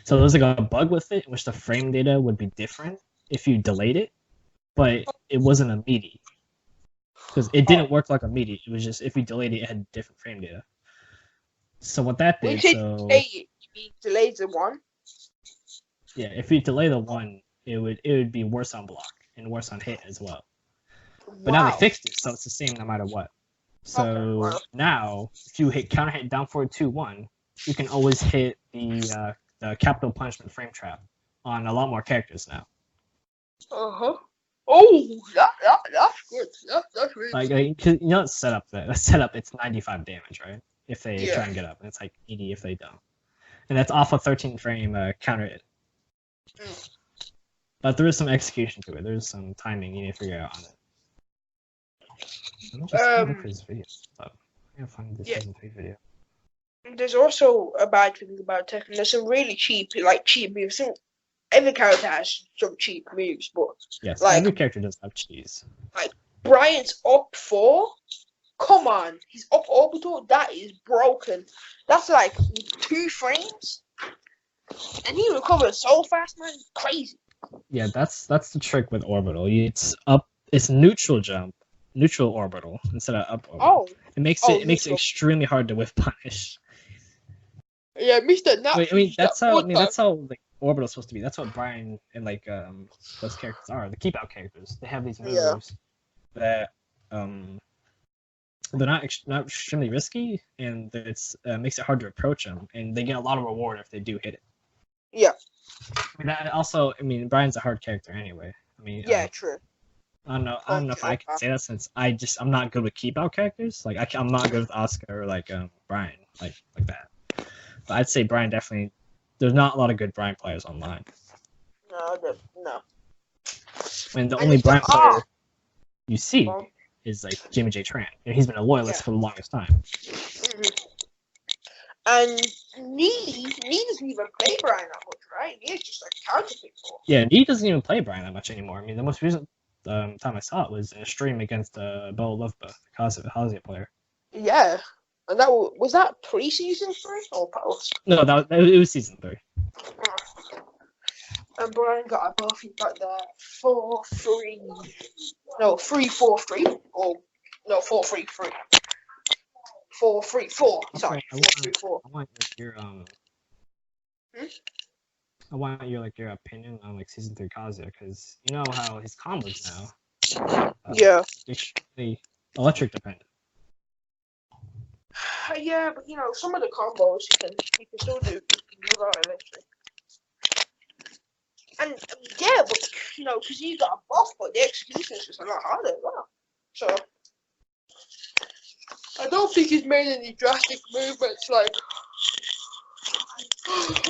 So there was like a bug with it in which the frame data would be different if you delayed it, but it wasn't a meaty. Because it didn't work like a meaty. It was just if you delayed it, it had different frame data. So what that did, you delayed the 1? Yeah, if you delay the 1, it would be worse on block and worse on hit as well. But now they fixed it, so it's the same no matter what. So now, if you counter hit down forward 2-1, you can always hit the capital punishment frame trap on a lot more characters now. Oh, that's good. That's really good. You know, it's set up. It's 95 damage, right? If they try and get up, and it's like 80 if they don't. And that's off a 13 frame counter hit. But there is some execution to it. There's some timing you need to figure out on it. I'm just looking for this video. I gotta find this season 3 video. There's also a bad thing about Tekken. There's some really cheap moves. Every character has some cheap moves, but yes, every character does have cheese. Like Brian's up 4. Come on, he's up orbital. That is broken. That's like 2 frames, and he recovers so fast, man. It's crazy. Yeah, that's the trick with orbital. It's neutral jump. Neutral orbital instead of up orbital. It makes it extremely hard to whiff punish. Yeah, Mr. Nut. I mean that's how like orbital's supposed to be. That's what Brian and like those characters are. The keep out characters. They have these moves that they're not extremely risky, and it's makes it hard to approach them, and they get a lot of reward if they do hit it. Yeah. I mean Brian's a hard character anyway. I mean true. I don't know if I can say that since I'm not good with keep out characters. Like I'm not good with Oscar or like Brian like that. But I'd say Brian definitely. There's not a lot of good Brian players online. No. And the only Brian player you see Well, is like Jimmy J Tran. And he's been a loyalist for the longest time. Mm-hmm. And Nee doesn't even play Brian that much, right? He's just like counterfeit for. Yeah, Nee doesn't even play Brian that much anymore. I mean, the most recent time I saw it was in a stream against Bella Loveba, the Kazuya player. Yeah, and that was that pre-season 3 or post? No, it was season 3. And Brian got a buff. He got the 4-3. No, 3-4-3. Or no, 4-3-3. 4-3-4. Sorry, 4-3-4. I want your I want your opinion on like season 3 Kazuya, because you know how his combos now. Yeah. Extremely electric dependent. Yeah, but some of the combos he can still do. He can do that eventually. And yeah, but because he got a buff, but the execution is just a lot harder as well. So I don't think he's made any drastic movements like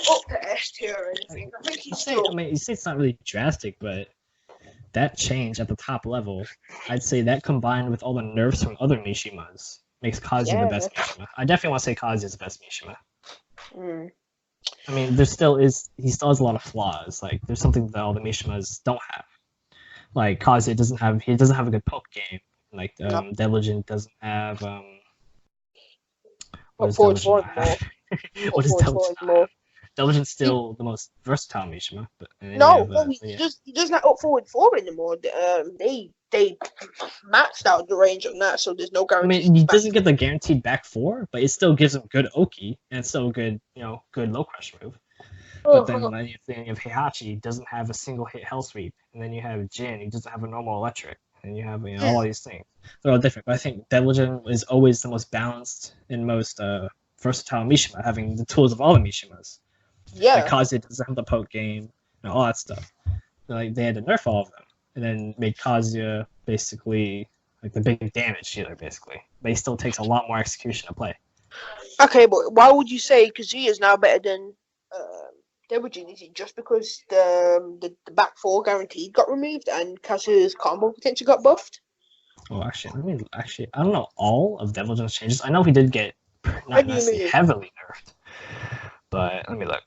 up to S tier or anything. I think he's still. I mean, you say it's not really drastic, but that change at the top level, I'd say that combined with all the nerfs from other Mishimas makes Kazuya the best Mishima. I definitely want to say Kazuya is the best Mishima. I mean, he still has a lot of flaws. Like, there's something that all the Mishimas don't have. Like, Kazuya doesn't have a good poke game. Like, Deligent doesn't have, what does Deligent have? What does Deligent have? Deligent's still the most versatile Mishima. But he doesn't have up forward 4 anymore. They maxed out the range on that, so there's no guarantee. I mean, he doesn't get the guaranteed back 4, but it still gives him good Oki, and it's still a good, good low crush move. But then you have Heihachi, doesn't have a single hit hell sweep, and then you have Jin, he doesn't have a normal electric, and you have all these things. They're all different, but I think Devilgen is always the most balanced and most versatile Mishima, having the tools of all the Mishimas. Yeah. Like Kazuya doesn't have the poke game, all that stuff. Like they had to nerf all of them, and then make Kazuya basically like the big damage dealer, basically. But he still takes a lot more execution to play. Okay, but why would you say Kazuya is now better than Devilgen? Is it just because the back 4 guaranteed got removed and Kazuya's combo potential got buffed? Oh, actually, I don't know all of Devilgen's changes. I know he did get not necessarily heavily nerfed, but let me look.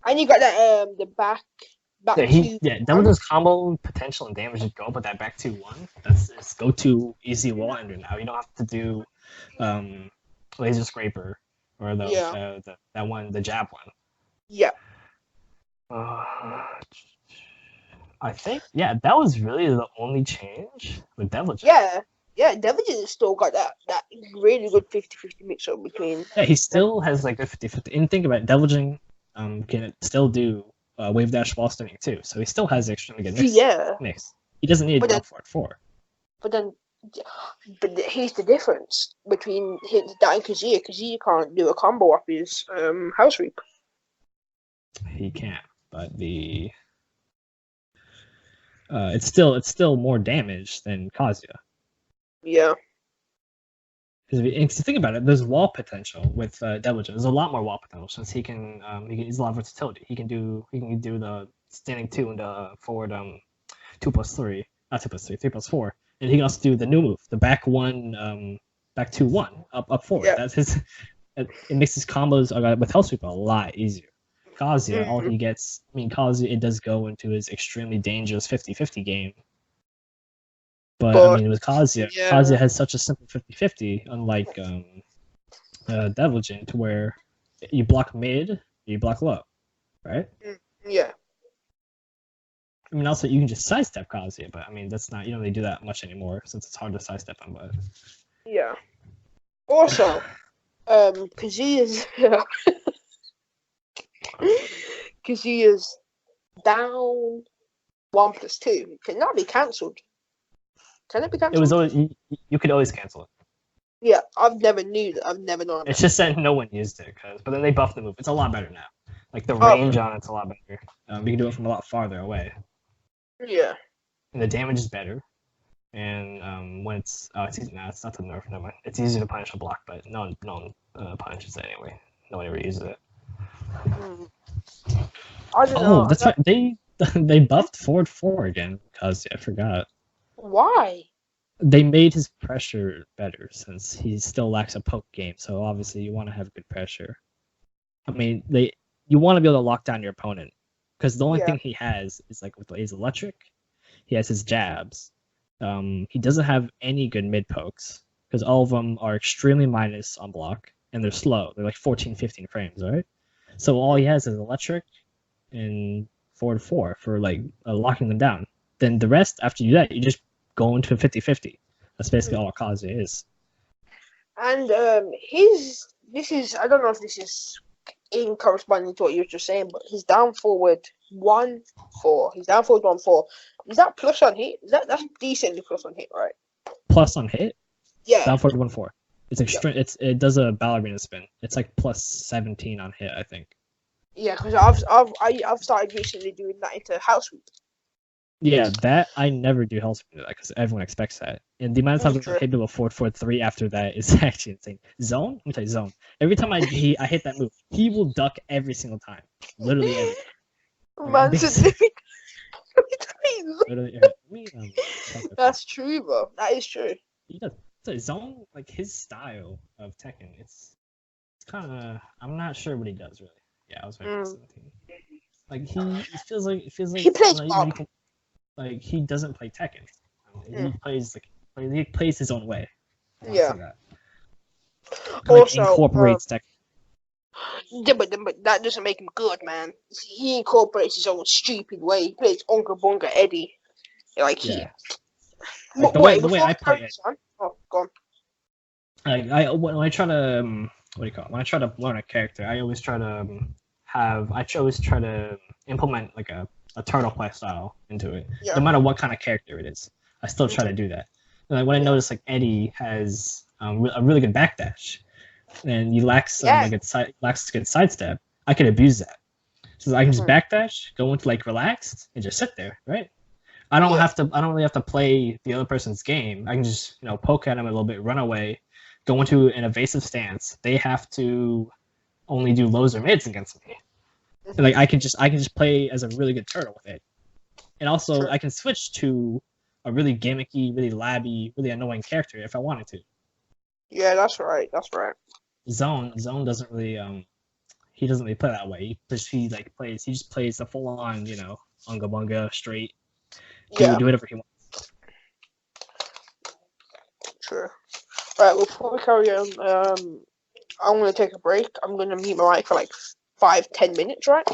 And you got that the back. Devilgen's combo potential and damage would go, but that back 2-1, that's his go-to easy wall ender now. You don't have to do laser scraper or the jab one. Yeah. I think that was really the only change with Devilgen. Yeah, Devilgen still got that really good 50-50 mix up between. Yeah, he still has like a 50-50. And think about it, Devilgen can still do wave dash wall stunning too, so he still has extremely good mix. He doesn't need to go for it 4. But here's the difference between that and Kazuya. Kazuya can't do a combo off his house sweep. He can, but it's still more damage than Kazuya. Yeah. Because if you think about it, there's wall potential with Devilgen. There's a lot more wall potential since he's a lot of versatility. He can do the standing 2 and the forward 2+3, not 2+3, 3+4, and he can also do the new move, the back 1, back 2-1 up forward. Yeah. That's his. It makes his combos with hell sweep a lot easier. Kazuya, all he gets. I mean, Kazuya, it does go into his extremely dangerous 50-50 game. But I mean, with Kazuya, Kazuya has such a simple 50-50, unlike Devilgen, to where you block mid, you block low, right? Yeah. I mean, also you can just sidestep Kazuya, but I mean that's not, you don't really do that much anymore since it's hard to sidestep him. But also, Kazuya's down 1+2 cannot be cancelled. Can it be cancelled? It was always you could always cancel it. Yeah, I've never known. It's just that no one used it, but then they buffed the move. It's a lot better now. Like the range on it's a lot better. You can do it from a lot farther away. Yeah. and the damage is better. And when it's easy, nah, it's not the nerf. Never mind. It's easier to punish a block, but no one punishes it anyway. No one ever uses it. I don't know. That's right. They buffed forward 4 again because I forgot. Why? They made his pressure better since he still lacks a poke game. So obviously you want to have good pressure. I mean, you want to be able to lock down your opponent because the only thing he has is like with his electric. He has his jabs. He doesn't have any good mid pokes because all of them are extremely minus on block and they're slow. They're like 14, 15 frames, right? So all he has is electric and forward 4 for like locking them down. Then the rest, after you do that, you just go into a 50-50. That's basically all Kz is. And this is, I don't know if this is in corresponding to what you were just saying, but his down forward 1-4. His down forward 1-4. Is that plus on hit? That's decently plus on hit, right? Plus on hit? Yeah. Down forward 1-4. It's extreme. Yeah. It does a ballerina spin. It's like plus 17 on hit, I think. Yeah, because I've started recently doing that into house sweep. Yeah, that I never do health sweep because everyone expects that, and the amount of times I hit people 4-4-3 after that is actually insane. Zone? Let me tell you, zone. Every time I hit that move, he will duck every single time. Literally every time. Man's That's true, bro. That is true. He does. So zone, like his style of Tekken, it's kind of. I'm not sure what he does really. Yeah, I was right. 17. Like it feels like he plays Bob. Like he doesn't play Tekken. He plays his own way. Yeah. Also, incorporates Tekken. Yeah, but that doesn't make him good, man. He incorporates his own stupid way. He plays Unga Bunga Eddie. Like he. Yeah. Like the way I play it. Oh, go on. When I try to what do you call it? When I try to learn a character, I always try to implement like a turtle play style into it, no matter what kind of character it is. I still try to do that. And like when I notice like Eddie has a really good backdash, and he lacks good sidestep, I can abuse that. So I can just backdash, go into like relaxed, and just sit there, right? I don't really have to play the other person's game. I can just poke at him a little bit, run away, go into an evasive stance. They have to only do lows or mids against me. And like I can just play as a really good turtle with it, and also I can switch to a really gimmicky, really labby, really annoying character if I wanted to. Yeah, that's right. That's right. Zone doesn't really he doesn't really play that way. He just plays the full on unga bunga straight. Do whatever he wants. True. Right, before we carry on, I'm gonna take a break. I'm gonna mute my mic for like 5-10 minutes, right?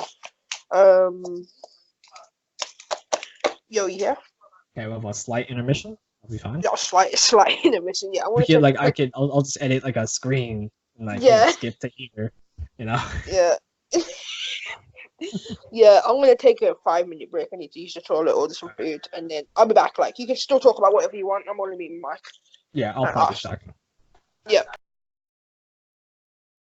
Yo, yeah. Okay, we'll have a slight intermission. That'll be fine. Yeah, slight intermission. Yeah, I'll just edit like a screen and skip to here. Yeah. Yeah, I'm gonna take a 5-minute break. I need to use the toilet, order some food, and then I'll be back. Like, you can still talk about whatever you want. I'm only muting my mic. Yeah, I'll probably talk. Yeah.